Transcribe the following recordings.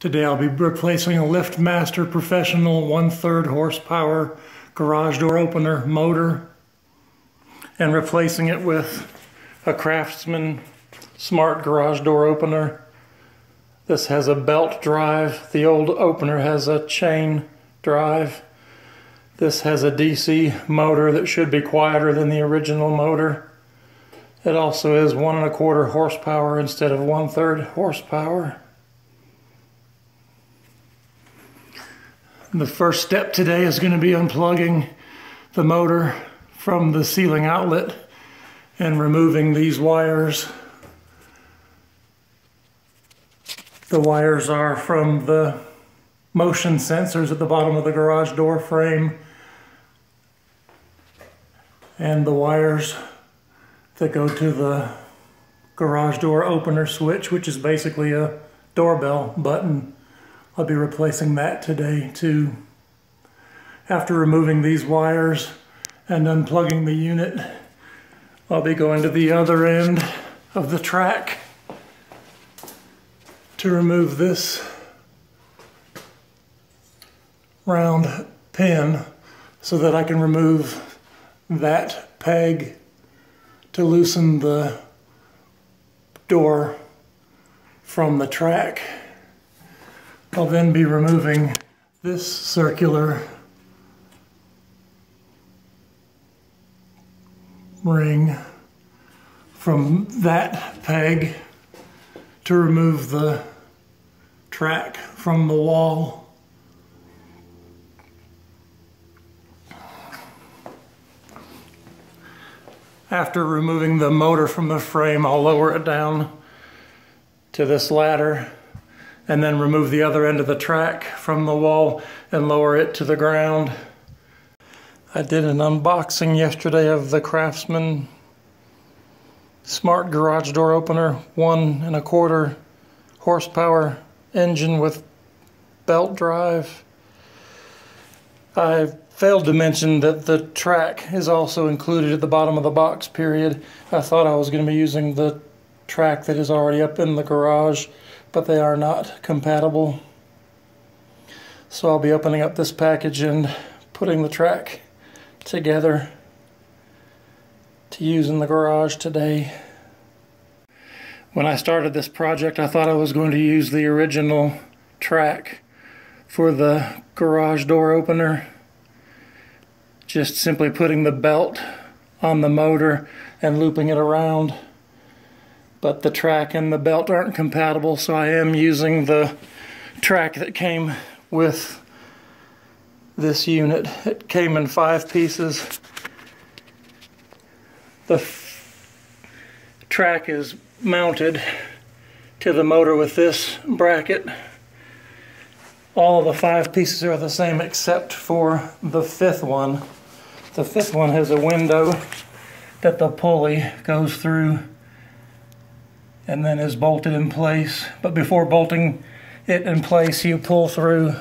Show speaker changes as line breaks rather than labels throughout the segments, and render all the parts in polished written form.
Today I'll be replacing a LiftMaster Professional 1/3 horsepower garage door opener motor and replacing it with a Craftsman smart garage door opener. This has a belt drive. The old opener has a chain drive. This has a DC motor that should be quieter than the original motor. It also is 1 1/4 horsepower instead of 1/3 horsepower. The first step today is going to be unplugging the motor from the ceiling outlet and removing these wires. The wires are from the motion sensors at the bottom of the garage door frame and the wires that go to the garage door opener switch, which is basically a doorbell button. I'll be replacing that today too. After removing these wires and unplugging the unit, I'll be going to the other end of the track to remove this round pin so that I can remove that peg to loosen the door from the track. I'll then be removing this circular ring from that peg to remove the track from the wall. After removing the motor from the frame, I'll lower it down to this ladder and then remove the other end of the track from the wall and lower it to the ground. I did an unboxing yesterday of the Craftsman smart garage door opener, 1 1/4 horsepower engine with belt drive. I failed to mention that the track is also included at the bottom of the box period. I thought I was going to be using the track that is already up in the garage, but they are not compatible. So I'll be opening up this package and putting the track together to use in the garage today. When I started this project, I thought I was going to use the original track for the garage door opener, just simply putting the belt on the motor and looping it around. But the track and the belt aren't compatible, so I am using the track that came with this unit. It came in 5 pieces. The track is mounted to the motor with this bracket. All of the 5 pieces are the same except for the 5th one. The 5th one has a window that the pulley goes through and then is bolted in place. But before bolting it in place, you pull through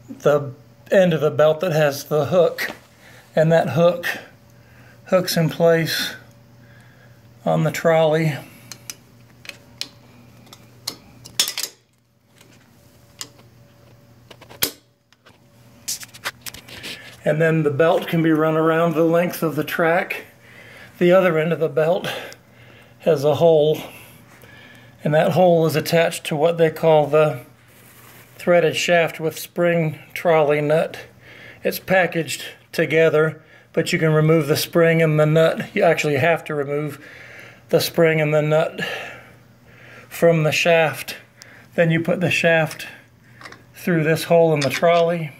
the end of the belt that has the hook, and that hook hooks in place on the trolley. And then the belt can be run around the length of the track. The other end of the belt has a hole, and that hole is attached to what they call the threaded shaft with spring trolley nut. It's packaged together, but you can remove the spring and the nut. You actually have to remove the spring and the nut from the shaft. Then you put the shaft through this hole in the trolley,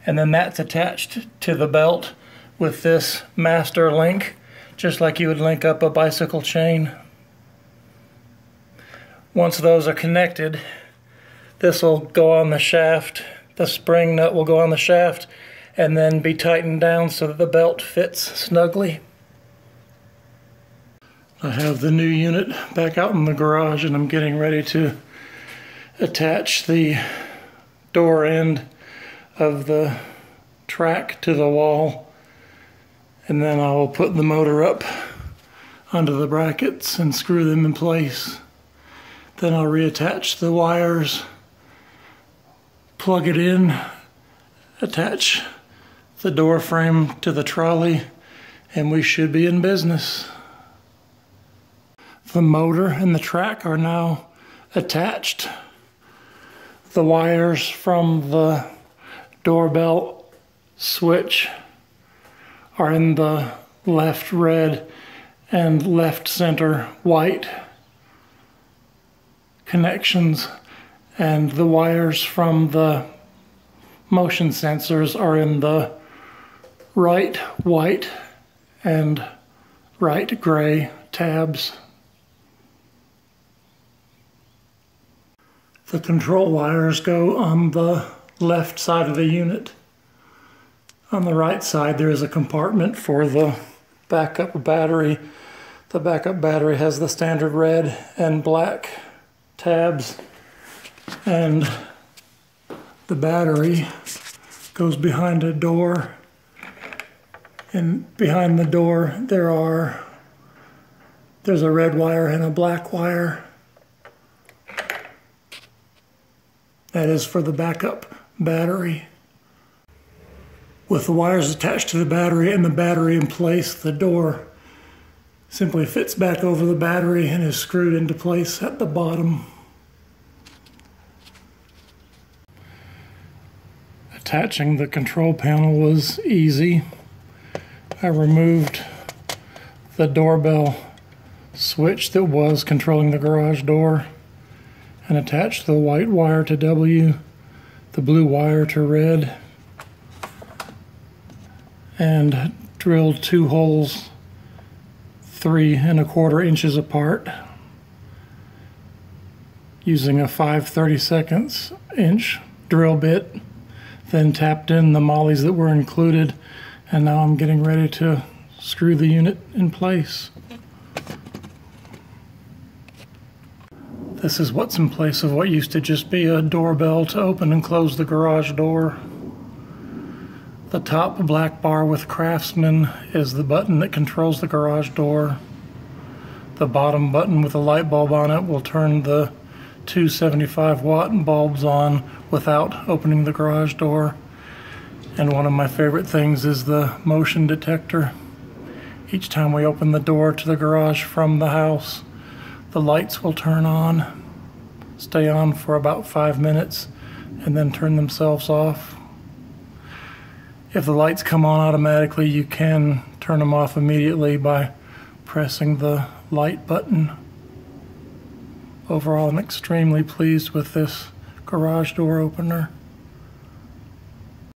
and then that's attached to the belt with this master link, just like you would link up a bicycle chain. Once those are connected, this will go on the shaft. The spring nut will go on the shaft and then be tightened down so that the belt fits snugly. I have the new unit back out in the garage, and I'm getting ready to attach the door end of the track to the wall, and then I'll put the motor up onto the brackets and screw them in place. Then I'll reattach the wires, plug it in, attach the door frame to the trolley, and we should be in business. The motor and the track are now attached. The wires from the doorbell switch are in the left red and left center white connections, and the wires from the motion sensors are in the right white and right gray tabs. The control wires go on the left side of the unit. On the right side there is a compartment for the backup battery. The backup battery has the standard red and black tabs, and the battery goes behind a door, and behind the door there's a red wire and a black wire. That is for the backup battery. With the wires attached to the battery and the battery in place, the door simply fits back over the battery and is screwed into place at the bottom. Attaching the control panel was easy. I removed the doorbell switch that was controlling the garage door and attached the white wire to W, the blue wire to red, and drilled 2 holes 3 1/4 inches apart using a 5/32 inch drill bit, then tapped in the mollies that were included, and now I'm getting ready to screw the unit in place. This is what's in place of what used to just be a doorbell to open and close the garage door. The top black bar with Craftsman is the button that controls the garage door. The bottom button with a light bulb on it will turn the 275 watt bulbs on without opening the garage door. And one of my favorite things is the motion detector. Each time we open the door to the garage from the house, the lights will turn on, stay on for about 5 minutes, and then turn themselves off. If the lights come on automatically, you can turn them off immediately by pressing the light button. Overall, I'm extremely pleased with this garage door opener.